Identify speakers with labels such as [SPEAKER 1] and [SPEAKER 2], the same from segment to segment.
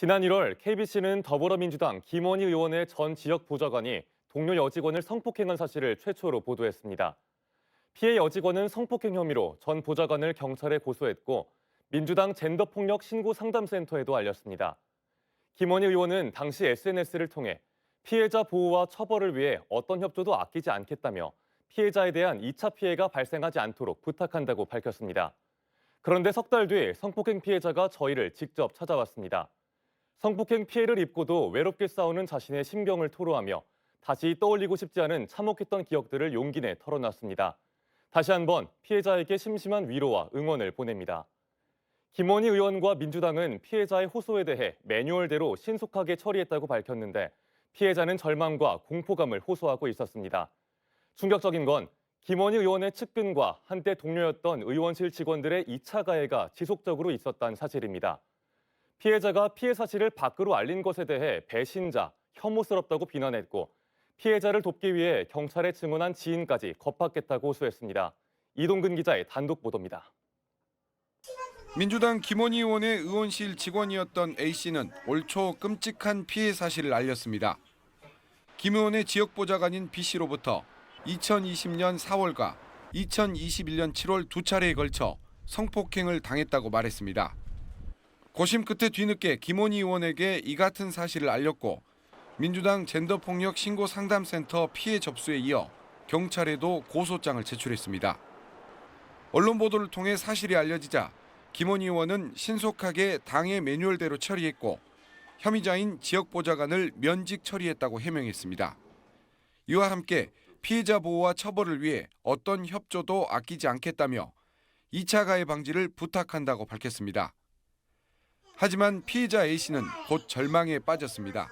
[SPEAKER 1] 지난 1월 KBC는 더불어민주당 김원희 의원의 전 지역 보좌관이 동료 여직원을 성폭행한 사실을 최초로 보도했습니다. 피해 여직원은 성폭행 혐의로 전 보좌관을 경찰에 고소했고 민주당 젠더폭력 신고 상담센터에도 알렸습니다. 김원희 의원은 당시 SNS를 통해 피해자 보호와 처벌을 위해 어떤 협조도 아끼지 않겠다며 피해자에 대한 2차 피해가 발생하지 않도록 부탁한다고 밝혔습니다. 그런데 석 달 뒤 성폭행 피해자가 저희를 직접 찾아왔습니다. 성폭행 피해를 입고도 외롭게 싸우는 자신의 심경을 토로하며 다시 떠올리고 싶지 않은 참혹했던 기억들을 용기 내 털어놨습니다. 다시 한번 피해자에게 심심한 위로와 응원을 보냅니다. 김원희 의원과 민주당은 피해자의 호소에 대해 매뉴얼대로 신속하게 처리했다고 밝혔는데 피해자는 절망과 공포감을 호소하고 있었습니다. 충격적인 건 김원희 의원의 측근과 한때 동료였던 의원실 직원들의 2차 가해가 지속적으로 있었다는 사실입니다. 피해자가 피해 사실을 밖으로 알린 것에 대해 배신자, 혐오스럽다고 비난했고 피해자를 돕기 위해 경찰에 증언한 지인까지 겁박했다고 호소했습니다. 이동근 기자의 단독 보도입니다.
[SPEAKER 2] 민주당 김원희 의원의 의원실 직원이었던 A씨는 올 초 끔찍한 피해 사실을 알렸습니다. 김 의원의 지역 보좌관인 B씨로부터 2020년 4월과 2021년 7월 두 차례에 걸쳐 성폭행을 당했다고 말했습니다. 고심 끝에 뒤늦게 김원희 의원에게 이 같은 사실을 알렸고 민주당 젠더폭력 신고상담센터 피해 접수에 이어 경찰에도 고소장을 제출했습니다. 언론 보도를 통해 사실이 알려지자 김원희 의원은 신속하게 당의 매뉴얼대로 처리했고 혐의자인 지역보좌관을 면직 처리했다고 해명했습니다. 이와 함께 피해자 보호와 처벌을 위해 어떤 협조도 아끼지 않겠다며 2차 가해 방지를 부탁한다고 밝혔습니다. 하지만 피해자 A씨는 곧 절망에 빠졌습니다.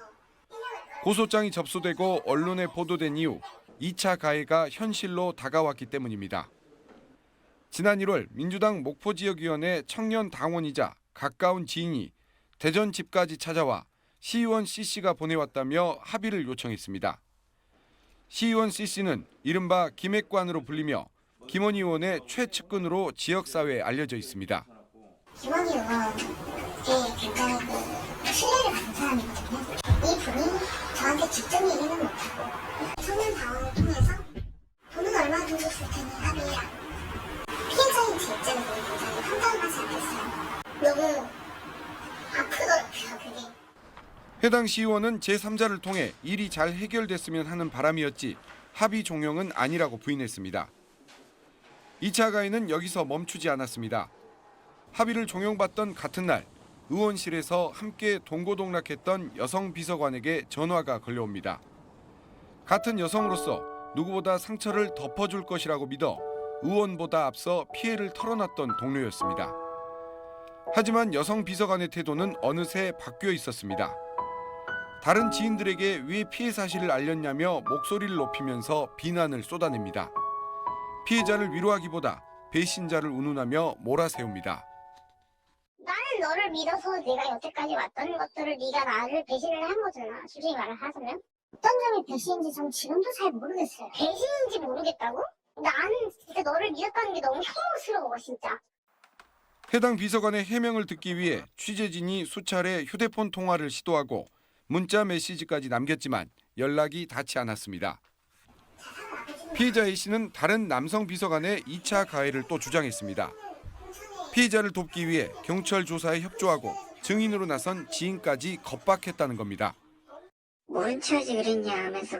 [SPEAKER 2] 고소장이 접수되고 언론에 보도된 이후 2차 가해가 현실로 다가왔기 때문입니다. 지난 1월 민주당 목포지역위원회 청년 당원이자 가까운 지인이 대전 집까지 찾아와 시의원 C씨가 보내왔다며 합의를 요청했습니다. 시의원 C씨는 이른바 김핵관으로 불리며 김원희 의원의 최측근으로 지역사회에 알려져 있습니다.
[SPEAKER 3] 김원희 의원이 굉장히 신뢰를 받는 사람이거든요. 이분이 저한테 직접 얘기는 못하고 청년 당원을 통해서 돈은 얼마 정도 줄 테니 합의해라. 피해자인 제 입장에서 굉장히 황당하지 않겠어요. 너무 아프더라고요, 그게.
[SPEAKER 2] 해당 시의원은 제3자를 통해 일이 잘 해결됐으면 하는 바람이었지 합의 종용은 아니라고 부인했습니다. 2차 가해는 여기서 멈추지 않았습니다. 합의를 종용받던 같은 날 의원실에서 함께 동고동락했던 여성 비서관에게 전화가 걸려옵니다. 같은 여성으로서 누구보다 상처를 덮어줄 것이라고 믿어 의원보다 앞서 피해를 털어놨던 동료였습니다. 하지만 여성 비서관의 태도는 어느새 바뀌어 있었습니다. 다른 지인들에게 왜 피해 사실을 알렸냐며 목소리를 높이면서 비난을 쏟아냅니다. 피해자를 위로하기보다 배신자를 운운하며 몰아세웁니다.
[SPEAKER 3] 나는 너를 믿어서 내가 여태까지 왔던 것들을 네가 나를 배신을 한 거잖아. 솔직히 말을 하자면. 어떤 점이 배신인지 전 지금도 잘 모르겠어요. 배신인지 모르겠다고? 나는 진짜 너를 믿었다는 게 너무 혐오스러워, 진짜.
[SPEAKER 2] 해당 비서관의 해명을 듣기 위해 취재진이 수차례 휴대폰 통화를 시도하고 문자 메시지까지 남겼지만 연락이 닿지 않았습니다. 피해자 A씨는 다른 남성 비서관의 2차 가해를 또 주장했습니다. 피해자를 돕기 위해 경찰 조사에 협조하고 증인으로 나선 지인까지 겁박했다는 겁니다.
[SPEAKER 3] 모른 체하지 그랬냐 하면서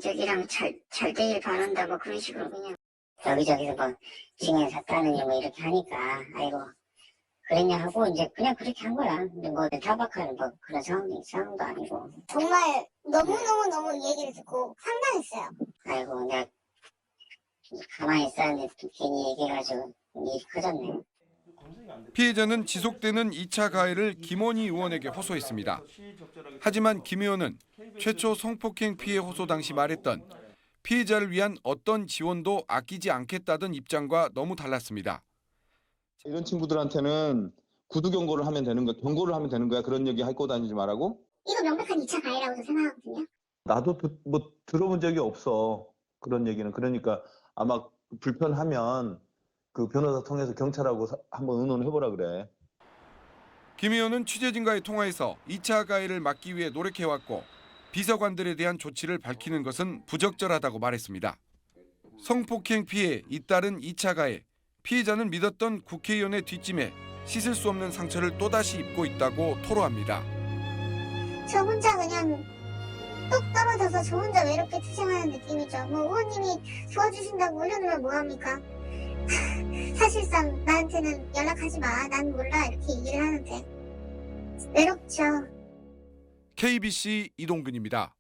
[SPEAKER 3] 저기랑 잘 되길 바란다고 그런 식으로 그냥 여기저기서 뭐 증인 샀다느니 뭐 이렇게 하니까 아이고 그랬냐 하고 이제 그냥 그렇게 한 거야. 근데 뭐 타박할 뭐 그런 상황도 아니고 정말 너무 이 얘기를 듣고 황당했어요. 아이고 내가 가만히 있었는데 괜히 얘기해가지고 일이 커졌네.
[SPEAKER 2] 피해자는 지속되는 2차 가해를 김원희 의원에게 호소했습니다. 하지만 김 의원은 최초 성폭행 피해 호소 당시 말했던 피해자를 위한 어떤 지원도 아끼지 않겠다던 입장과 너무 달랐습니다.
[SPEAKER 4] 이런 친구들한테는 구두 경고를 하면 되는 거야, 경고를 하면 되는 거야. 그런 얘기 할 거 다니지 말라고?
[SPEAKER 3] 이거 명백한 2차 가해라고 생각하거든요.
[SPEAKER 4] 나도 뭐 들어본 적이 없어. 그런 얘기는. 그러니까 아마 불편하면 그 변호사 통해서 경찰하고 한번 의논해보라 그래.
[SPEAKER 2] 김 의원은 취재진과의 통화에서 2차 가해를 막기 위해 노력해왔고 비서관들에 대한 조치를 밝히는 것은 부적절하다고 말했습니다. 성폭행 피해 잇따른 2차 가해, 피해자는 믿었던 국회의원의 뒷짐에 씻을 수 없는 상처를 또다시 입고 있다고 토로합니다.
[SPEAKER 5] 저 혼자 그냥 똑 떨어져서 저 혼자 외롭게 투쟁하는 느낌이죠. 뭐 의원님이 도와주신다고 올려놓으면 뭐합니까? 사실상 나한테는 연락하지 마, 난 몰라 이렇게 얘기를 하는데 외롭죠.
[SPEAKER 2] KBC 이동근입니다.